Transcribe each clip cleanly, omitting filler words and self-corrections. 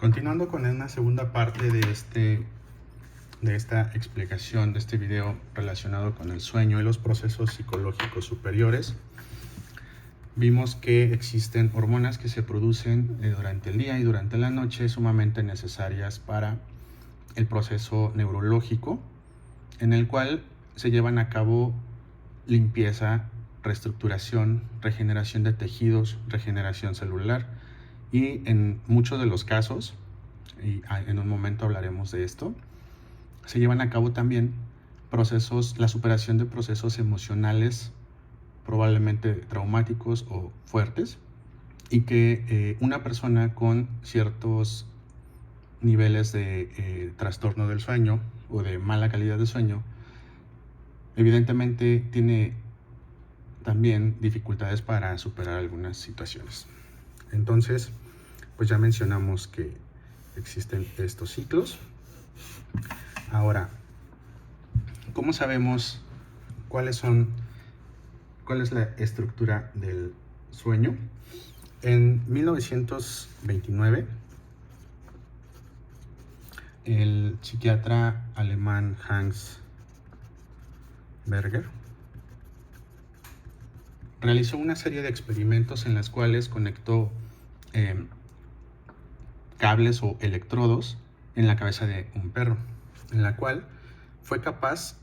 Continuando con una segunda parte de esta explicación de este video relacionado con el sueño y los procesos psicológicos superiores, vimos que existen hormonas que se producen durante el día y durante la noche sumamente necesarias para el proceso neurológico, en el cual se llevan a cabo limpieza, reestructuración, regeneración de tejidos, regeneración celular y en muchos de los casos, y en un momento hablaremos de esto, se llevan a cabo también procesos, la superación de procesos emocionales probablemente traumáticos o fuertes, y que una persona con ciertos niveles de trastorno del sueño o de mala calidad de sueño evidentemente tiene también dificultades para superar algunas situaciones. Entonces, pues ya mencionamos que existen estos ciclos. Ahora, ¿cómo sabemos cuál es la estructura del sueño? En 1929, el psiquiatra alemán Hans Berger realizó una serie de experimentos en las cuales conectó cables o electrodos en la cabeza de un perro, en la cual fue capaz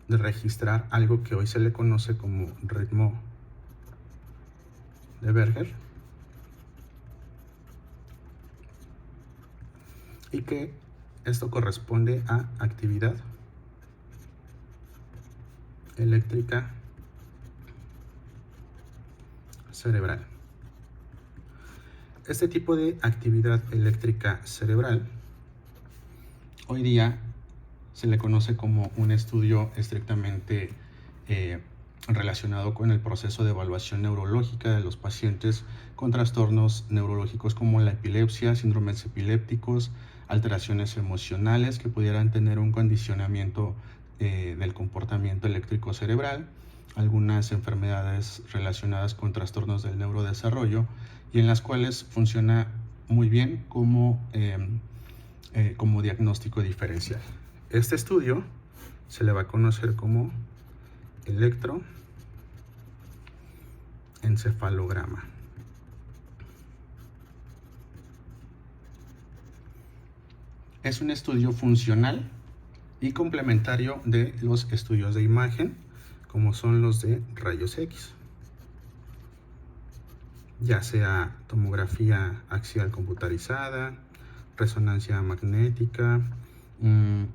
de registrar algo que hoy se le conoce como ritmo de Berger, y que esto corresponde a actividad eléctrica cerebral. Este tipo de actividad eléctrica cerebral hoy día se le conoce como un estudio estrictamente relacionado con el proceso de evaluación neurológica de los pacientes con trastornos neurológicos como la epilepsia, síndromes epilépticos, alteraciones emocionales que pudieran tener un condicionamiento del comportamiento eléctrico cerebral, algunas enfermedades relacionadas con trastornos del neurodesarrollo, y en las cuales funciona muy bien como diagnóstico diferencial. Este estudio se le va a conocer como electroencefalograma. Es un estudio funcional y complementario de los estudios de imagen, como son los de rayos X, ya sea tomografía axial computarizada, resonancia magnética. En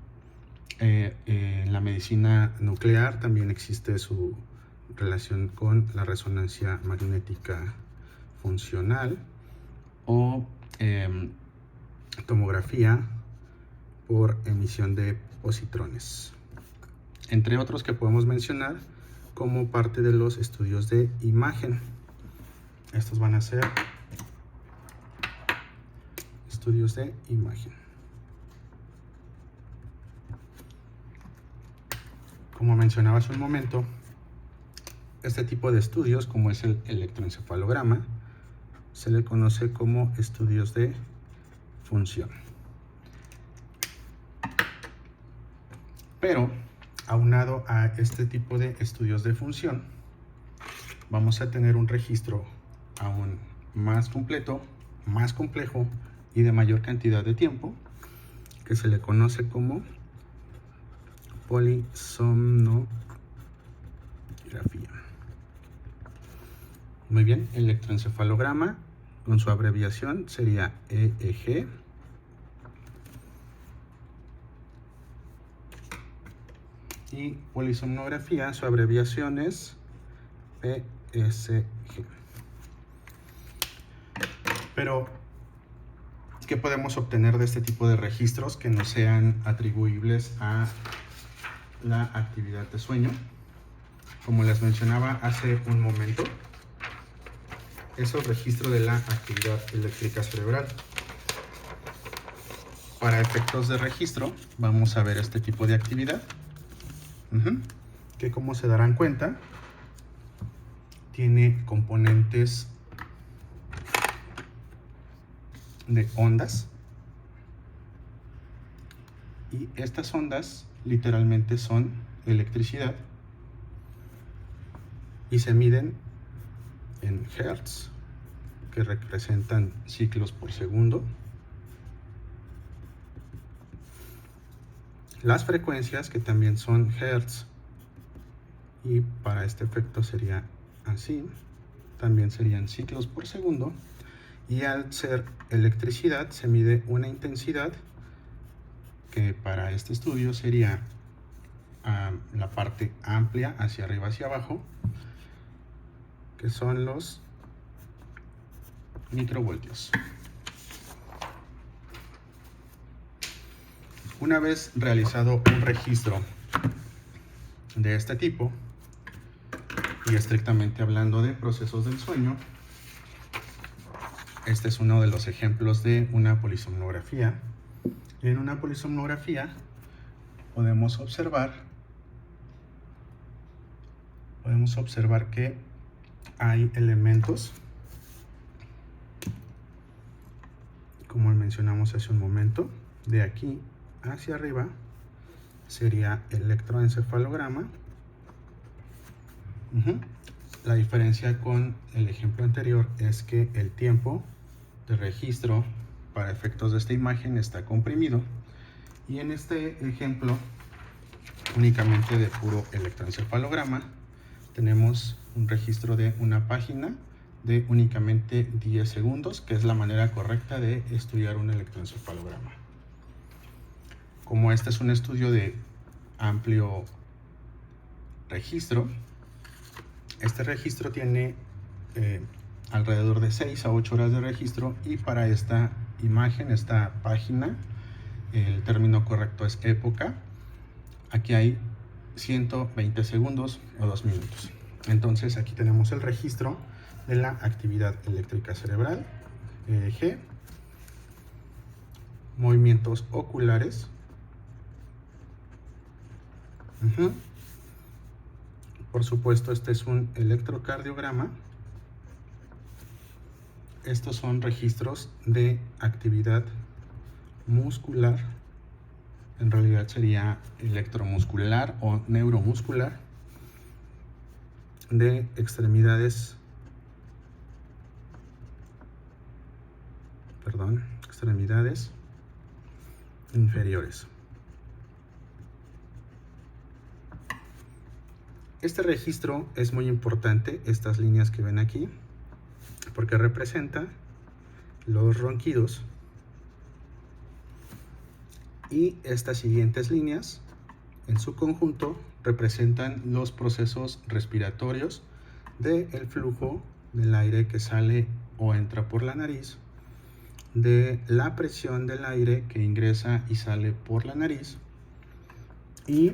la medicina nuclear también existe su relación con la resonancia magnética funcional, o tomografía por emisión de positrones, entre otros que podemos mencionar como parte de los estudios de imagen. Estos van a ser estudios de imagen. Como mencionaba hace un momento, este tipo de estudios, como es el electroencefalograma, se le conoce como estudios de función. Pero, aunado a este tipo de estudios de función, vamos a tener un registro aún más completo, más complejo y de mayor cantidad de tiempo, que se le conoce como polisomnografía. Muy bien, el electroencefalograma, con su abreviación, sería EEG. Y polisomnografía, su abreviación es PSG. Pero, ¿qué podemos obtener de este tipo de registros que no sean atribuibles a la actividad de sueño? Como les mencionaba hace un momento, es el registro de la actividad eléctrica cerebral. Para efectos de registro, vamos a ver este tipo de actividad, que, como se darán cuenta, tiene componentes de ondas. Y estas ondas literalmente son electricidad y se miden en hertz, que representan ciclos por segundo. Las frecuencias, que también son hertz, y para este efecto sería así, también serían ciclos por segundo. Y al ser electricidad se mide una intensidad, que para este estudio sería la parte amplia hacia arriba hacia abajo, que son los microvoltios. Una vez realizado un registro de este tipo, y estrictamente hablando de procesos del sueño, este es uno de los ejemplos de una polisomnografía. En una polisomnografía podemos observar que hay elementos, como mencionamos hace un momento. De aquí hacia arriba sería electroencefalograma. La diferencia con el ejemplo anterior es que el tiempo de registro para efectos de esta imagen está comprimido, y en este ejemplo únicamente de puro electroencefalograma tenemos un registro de una página de únicamente 10 segundos, que es la manera correcta de estudiar un electroencefalograma. Como este es un estudio de amplio registro, este registro tiene alrededor de 6 a 8 horas de registro, y para esta imagen, esta página, el término correcto es época. Aquí hay 120 segundos o 2 minutos. Entonces aquí tenemos el registro de la actividad eléctrica cerebral, EEG, movimientos oculares, por supuesto este es un electrocardiograma. Estos son registros de actividad muscular, en realidad sería electromuscular o neuromuscular, de extremidades inferiores. Este registro es muy importante, estas líneas que ven aquí, porque representa los ronquidos, y estas siguientes líneas en su conjunto representan los procesos respiratorios del flujo del aire que sale o entra por la nariz, de la presión del aire que ingresa y sale por la nariz. Y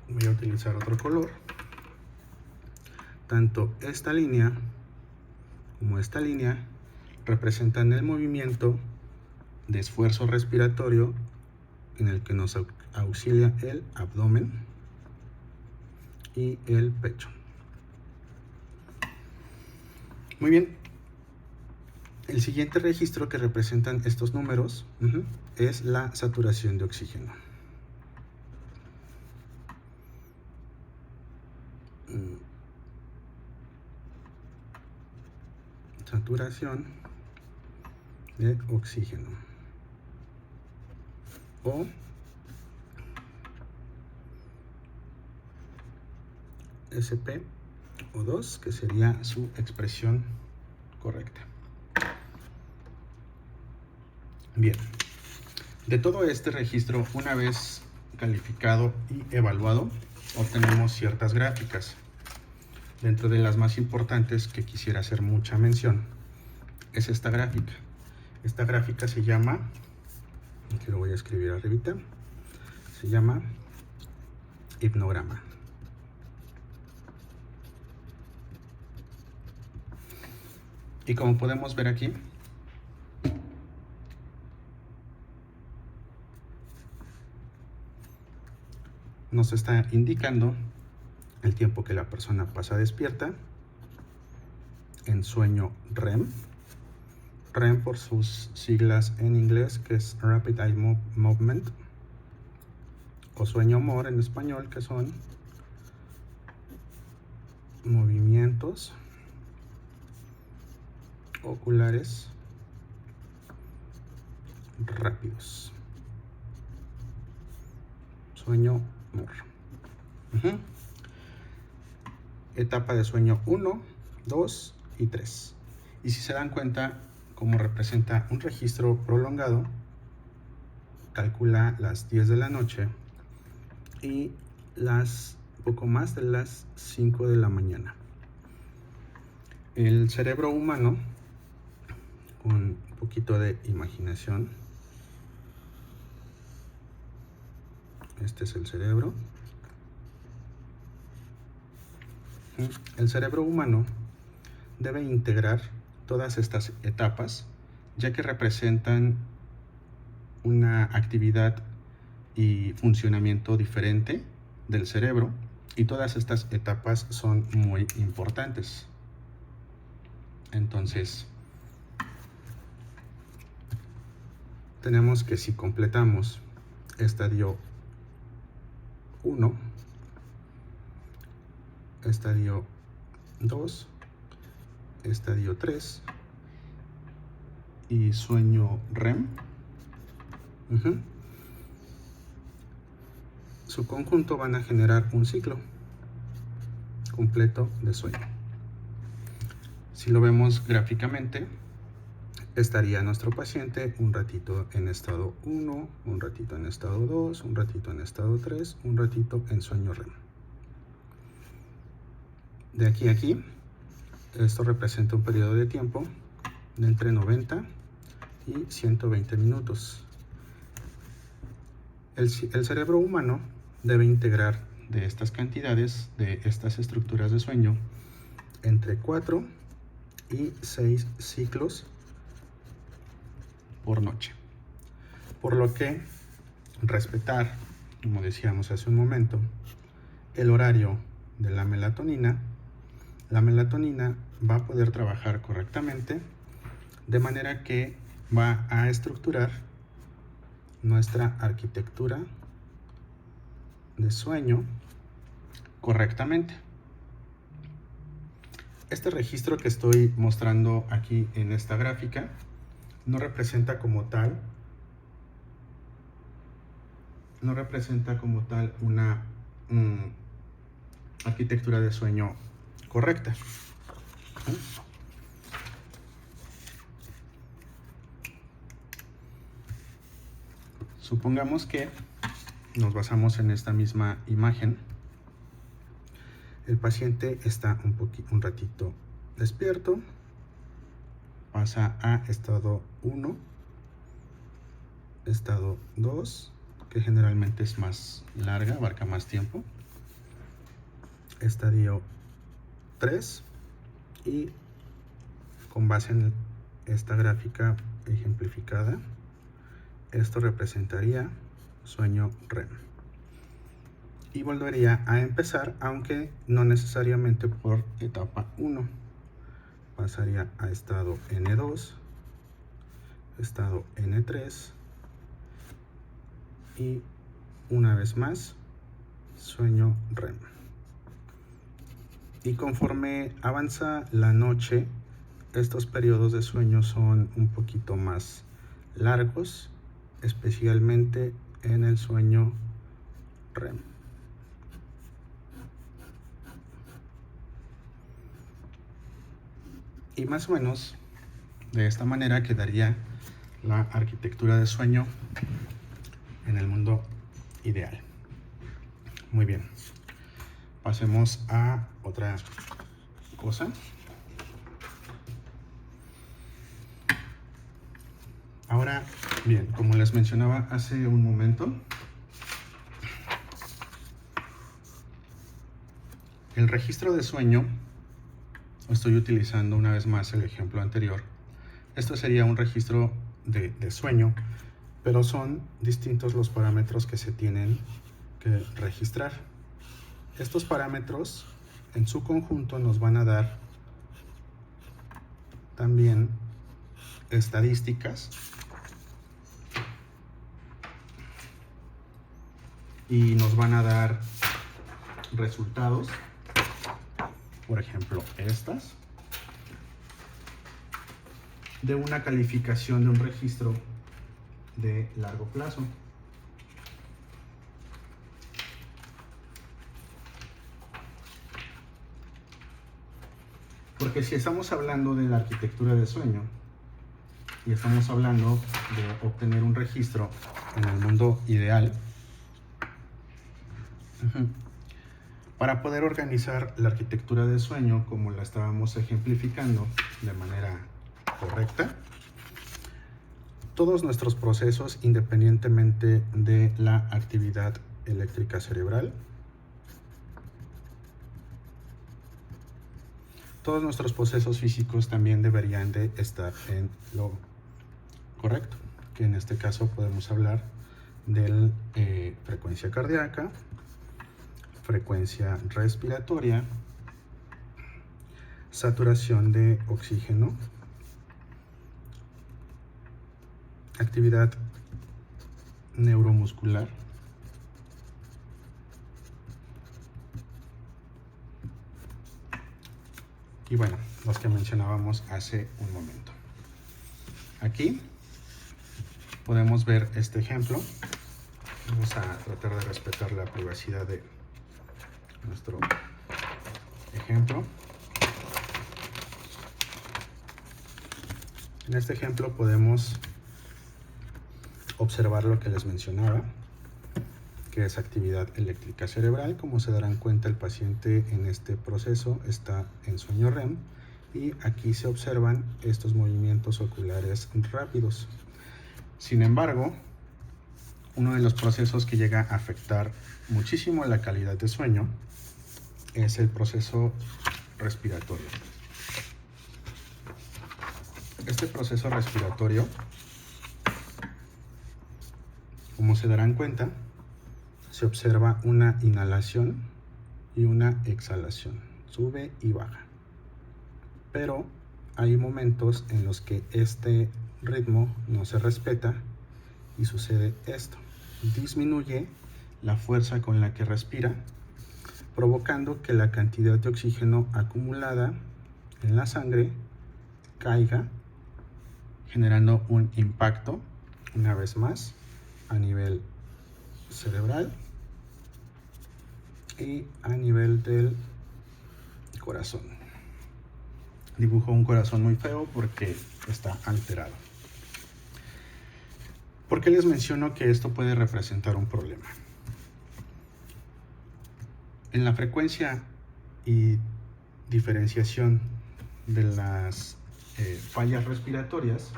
voy a utilizar otro color. Tanto esta línea como esta línea representan el movimiento de esfuerzo respiratorio en el que nos auxilia el abdomen y el pecho. Muy bien. El siguiente registro que representan estos números es la saturación de oxígeno. Saturación de oxígeno, o SpO2, que sería su expresión correcta. Bien, de todo este registro, una vez calificado y evaluado, obtenemos ciertas gráficas. Dentro de las más importantes que quisiera hacer mucha mención es esta gráfica. Esta gráfica se llama, aquí lo voy a escribir arribita, se llama hipnograma. Y como podemos ver aquí, nos está indicando el tiempo que la persona pasa despierta en sueño REM. REM por sus siglas en inglés, que es Rapid Eye Movement, o sueño MOR en español, que son movimientos oculares rápidos. Sueño MOR. Etapa de sueño 1, 2 y 3. Y si se dan cuenta, como representa un registro prolongado, calcula las 10 de la noche y las poco más de las 5 de la mañana. El cerebro humano, con un poquito de imaginación, este es el cerebro. El cerebro humano debe integrar todas estas etapas, ya que representan una actividad y funcionamiento diferente del cerebro, y todas estas etapas son muy importantes. Entonces, tenemos que, si completamos estadio 1, estadio 2, estadio 3 y sueño REM, su conjunto van a generar un ciclo completo de sueño. Si lo vemos gráficamente, estaría nuestro paciente un ratito en estado 1, un ratito en estado 2, un ratito en estado 3, un ratito en sueño REM. De aquí a aquí, esto representa un periodo de tiempo de entre 90 y 120 minutos. El cerebro humano debe integrar de estas cantidades, de estas estructuras de sueño, entre 4 y 6 ciclos por noche. Por lo que respetar, como decíamos hace un momento, el horario de la melatonina va a poder trabajar correctamente, de manera que va a estructurar nuestra arquitectura de sueño correctamente. Este registro que estoy mostrando aquí en esta gráfica no representa como tal una arquitectura de sueño correcta. Supongamos que nos basamos en esta misma imagen. El paciente está un ratito despierto, pasa a estado 1, estado 2, que generalmente es más larga, abarca más tiempo, estadio 3, y con base en esta gráfica ejemplificada, esto representaría sueño REM. Y volvería a empezar, aunque no necesariamente por etapa 1. Pasaría a estado N2, estado N3 y una vez más sueño REM. Y conforme avanza la noche, estos periodos de sueño son un poquito más largos, especialmente en el sueño REM. Y más o menos de esta manera quedaría la arquitectura de sueño en el mundo ideal. Muy bien, pasemos a otra cosa. Ahora, bien, como les mencionaba hace un momento, el registro de sueño, estoy utilizando una vez más el ejemplo anterior. Esto sería un registro de sueño, pero son distintos los parámetros que se tienen que registrar. Estos parámetros en su conjunto nos van a dar también estadísticas y nos van a dar resultados, por ejemplo estas, de una calificación de un registro de largo plazo. Porque si estamos hablando de la arquitectura de sueño y estamos hablando de obtener un registro en el mundo ideal, para poder organizar la arquitectura de sueño como la estábamos ejemplificando de manera correcta, todos nuestros procesos, independientemente de la actividad eléctrica cerebral, todos nuestros procesos físicos también deberían de estar en lo correcto, que en este caso podemos hablar de frecuencia cardíaca, frecuencia respiratoria, saturación de oxígeno, actividad neuromuscular, y bueno, los que mencionábamos hace un momento. Aquí podemos ver este ejemplo. Vamos a tratar de respetar la privacidad de nuestro ejemplo. En este ejemplo podemos observar lo que les mencionaba, que es actividad eléctrica cerebral. Como se darán cuenta, el paciente en este proceso está en sueño REM y aquí se observan estos movimientos oculares rápidos. Sin embargo, uno de los procesos que llega a afectar muchísimo la calidad de sueño es el proceso respiratorio. Este proceso respiratorio, como se darán cuenta, se observa una inhalación y una exhalación, sube y baja. Pero hay momentos en los que este ritmo no se respeta y sucede esto. Disminuye la fuerza con la que respira, provocando que la cantidad de oxígeno acumulada en la sangre caiga, generando un impacto, una vez más, a nivel cerebral y a nivel del corazón. Dibujo un corazón muy feo porque está alterado. ¿Por qué les menciono que esto puede representar un problema? En la frecuencia y diferenciación de las fallas respiratorias,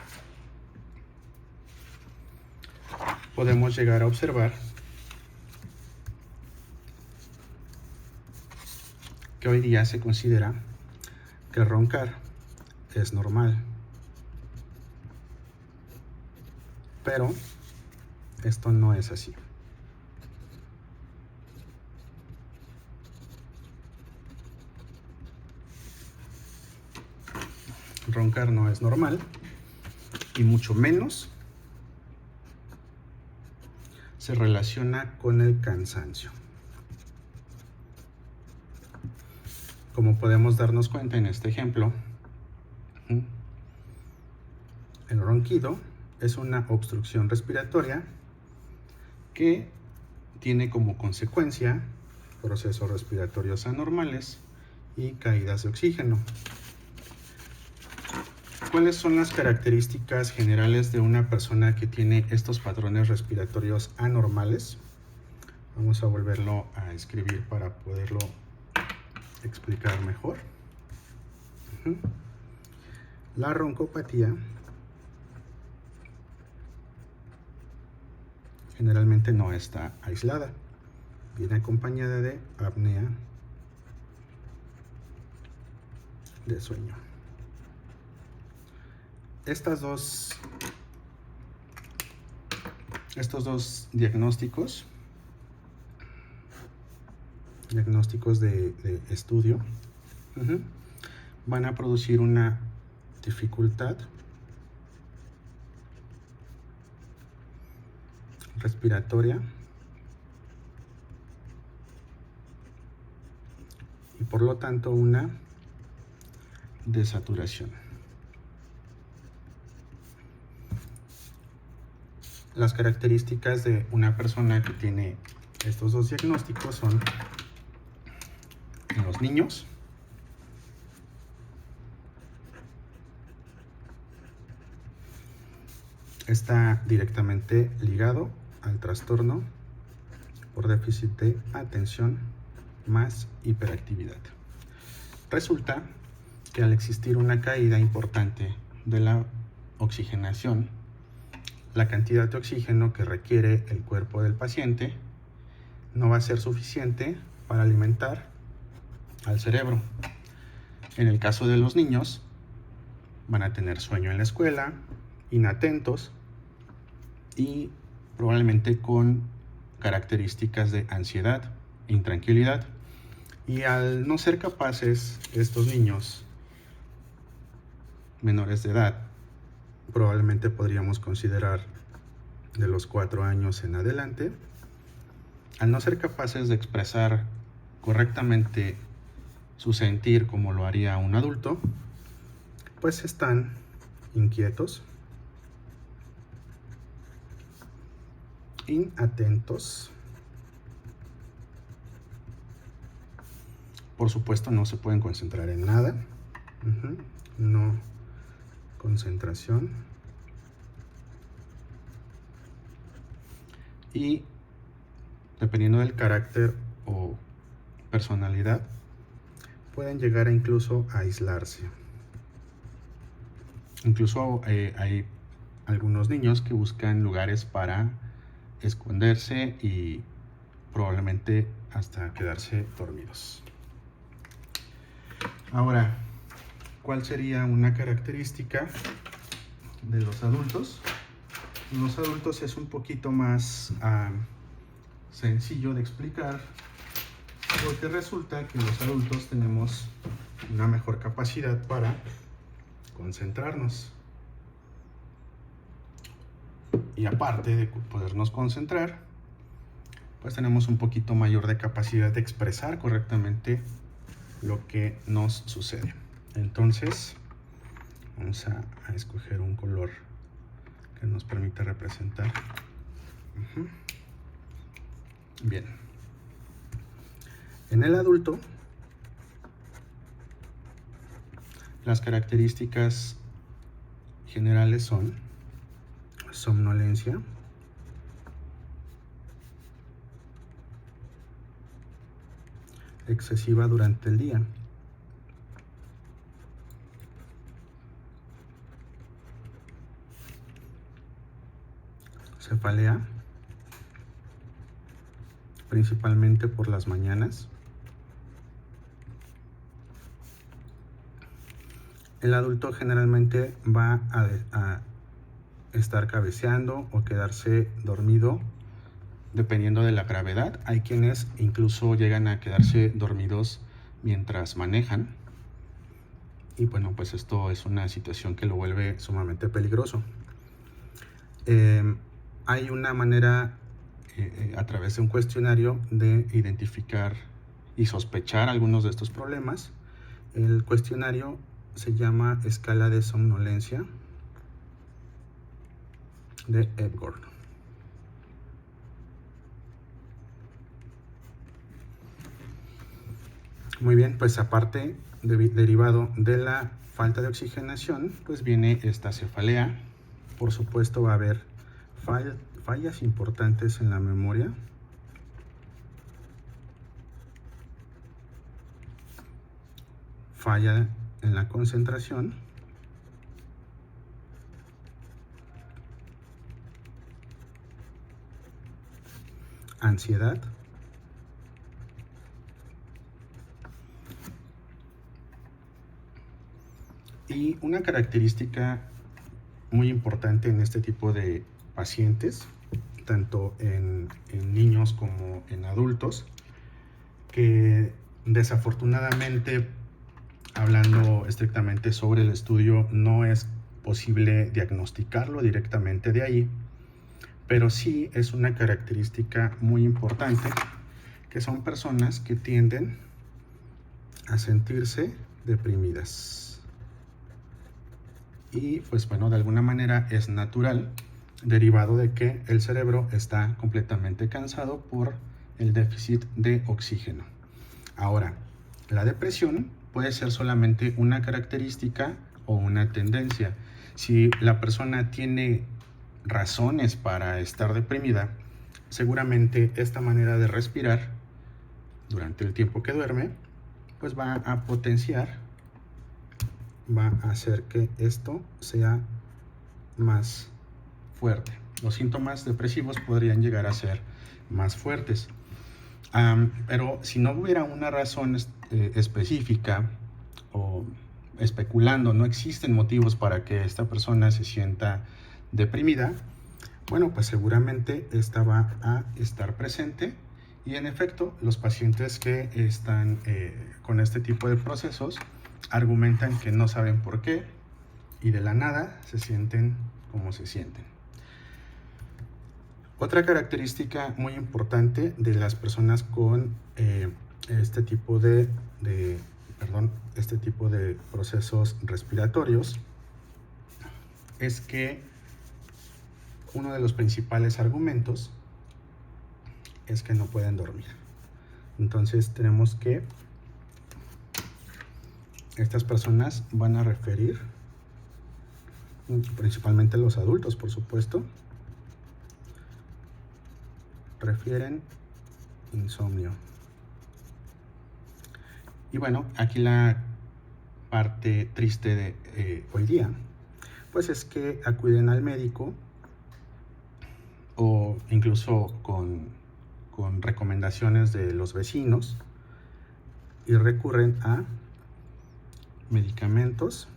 podemos llegar a observar que hoy día se considera que roncar es normal. Pero esto no es así. Roncar no es normal y mucho menos se relaciona con el cansancio. Como podemos darnos cuenta en este ejemplo, el ronquido es una obstrucción respiratoria que tiene como consecuencia procesos respiratorios anormales y caídas de oxígeno. ¿Cuáles son las características generales de una persona que tiene estos patrones respiratorios anormales? Vamos a volverlo a escribir para poderlo explicar mejor. La roncopatía generalmente no está aislada, viene acompañada de apnea de sueño. Estos dos diagnósticos de estudio, van a producir una dificultad respiratoria y por lo tanto una desaturación. Las características de una persona que tiene estos dos diagnósticos son: en los niños, está directamente ligado al trastorno por déficit de atención más hiperactividad. Resulta que al existir una caída importante de la oxigenación, la cantidad de oxígeno que requiere el cuerpo del paciente no va a ser suficiente para alimentar al cerebro. En el caso de los niños, van a tener sueño en la escuela, inatentos y probablemente con características de ansiedad, intranquilidad. Y al no ser capaces estos niños menores de edad, probablemente podríamos considerar de los 4 años en adelante, al no ser capaces de expresar correctamente su sentir como lo haría un adulto, pues están inquietos, inatentos. Por supuesto, no se pueden concentrar en nada. No concentración. Y dependiendo del carácter o personalidad, pueden llegar a incluso a aislarse. Incluso hay algunos niños que buscan lugares para esconderse y probablemente hasta quedarse dormidos. Ahora, ¿cuál sería una característica de los adultos? Los adultos es un poquito más sencillo de explicar, porque resulta que los adultos tenemos una mejor capacidad para concentrarnos. Y aparte de podernos concentrar, pues tenemos un poquito mayor de capacidad de expresar correctamente lo que nos sucede. Entonces, vamos a escoger un color que nos permita representar. Bien. En el adulto, las características generales son somnolencia, excesiva durante el día, cefalea, principalmente por las mañanas. El adulto generalmente va a estar cabeceando o quedarse dormido dependiendo de la gravedad. Hay quienes incluso llegan a quedarse dormidos mientras manejan. Y bueno, pues esto es una situación que lo vuelve sumamente peligroso. Hay una manera a través de un cuestionario de identificar y sospechar algunos de estos problemas. El cuestionario se llama Escala de Somnolencia de Epworth. Muy bien, pues aparte, derivado de la falta de oxigenación, pues viene esta cefalea. Por supuesto va a haber fallas importantes en la memoria. Falla en la concentración. Ansiedad. Y una característica muy importante en este tipo de pacientes, tanto en niños como en adultos, que desafortunadamente, hablando estrictamente sobre el estudio, no es posible diagnosticarlo directamente de ahí, pero sí es una característica muy importante, que son personas que tienden a sentirse deprimidas. Y pues bueno, de alguna manera es natural, derivado de que el cerebro está completamente cansado por el déficit de oxígeno. Ahora, la depresión puede ser solamente una característica o una tendencia. Si la persona tiene razones para estar deprimida, seguramente esta manera de respirar durante el tiempo que duerme, pues va a potenciar, va a hacer que esto sea más fuerte. Los síntomas depresivos podrían llegar a ser más fuertes. Pero si no hubiera una razón específica o especulando, no existen motivos para que esta persona se sienta deprimida, bueno, pues seguramente esta va a estar presente. Y en efecto, los pacientes que están con este tipo de procesos argumentan que no saben por qué y de la nada se sienten como se sienten. Otra característica muy importante de las personas con este tipo de procesos respiratorios es que uno de los principales argumentos es que no pueden dormir. Entonces tenemos que estas personas van a referir, principalmente los adultos, por supuesto, refieren insomnio. Y bueno, aquí la parte triste de hoy día, pues es que acuden al médico o incluso con recomendaciones de los vecinos y recurren a medicamentos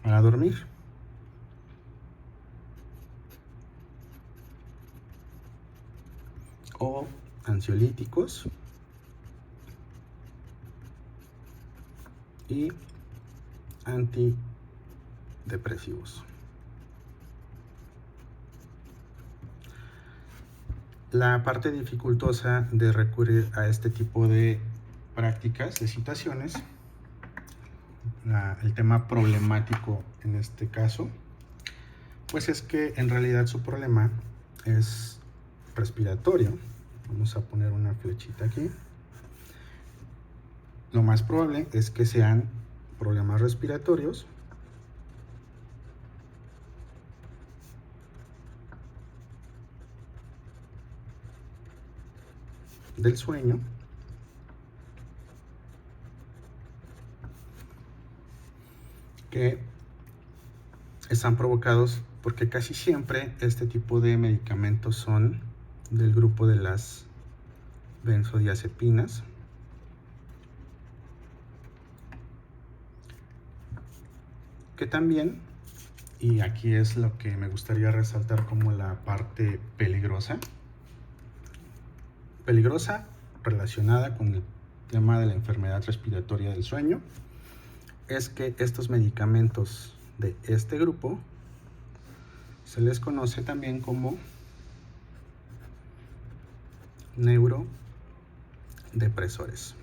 para dormir. O ansiolíticos y antidepresivos. La parte dificultosa de recurrir a este tipo de prácticas, de situaciones, el tema problemático en este caso, pues es que en realidad su problema es respiratorio. Vamos a poner una flechita aquí. Lo más probable es que sean problemas respiratorios del sueño que están provocados porque casi siempre este tipo de medicamentos son del grupo de las benzodiazepinas, que también, y aquí es lo que me gustaría resaltar como la parte peligrosa relacionada con el tema de la enfermedad respiratoria del sueño, es que estos medicamentos de este grupo se les conoce también como neurodepresores.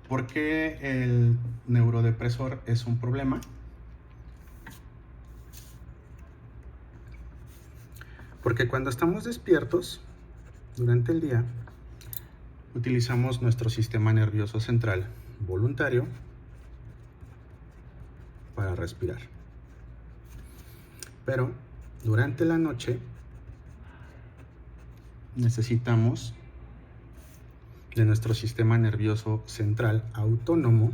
¿Por qué el neurodepresor es un problema? Porque cuando estamos despiertos durante el día, utilizamos nuestro sistema nervioso central voluntario para respirar. Pero durante la noche necesitamos de nuestro sistema nervioso central autónomo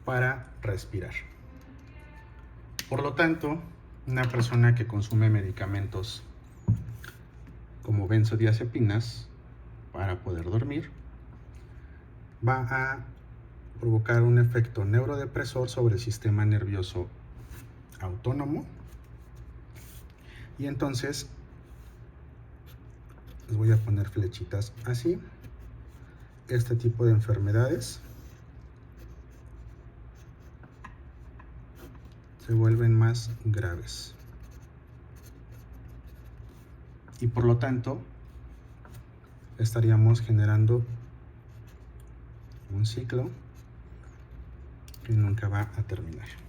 para respirar. Por lo tanto, una persona que consume medicamentos como benzodiazepinas para poder dormir va a provocar un efecto neurodepresor sobre el sistema nervioso autónomo, y entonces les voy a poner flechitas así. Este tipo de enfermedades se vuelven más graves y por lo tanto estaríamos generando un ciclo que nunca va a terminar.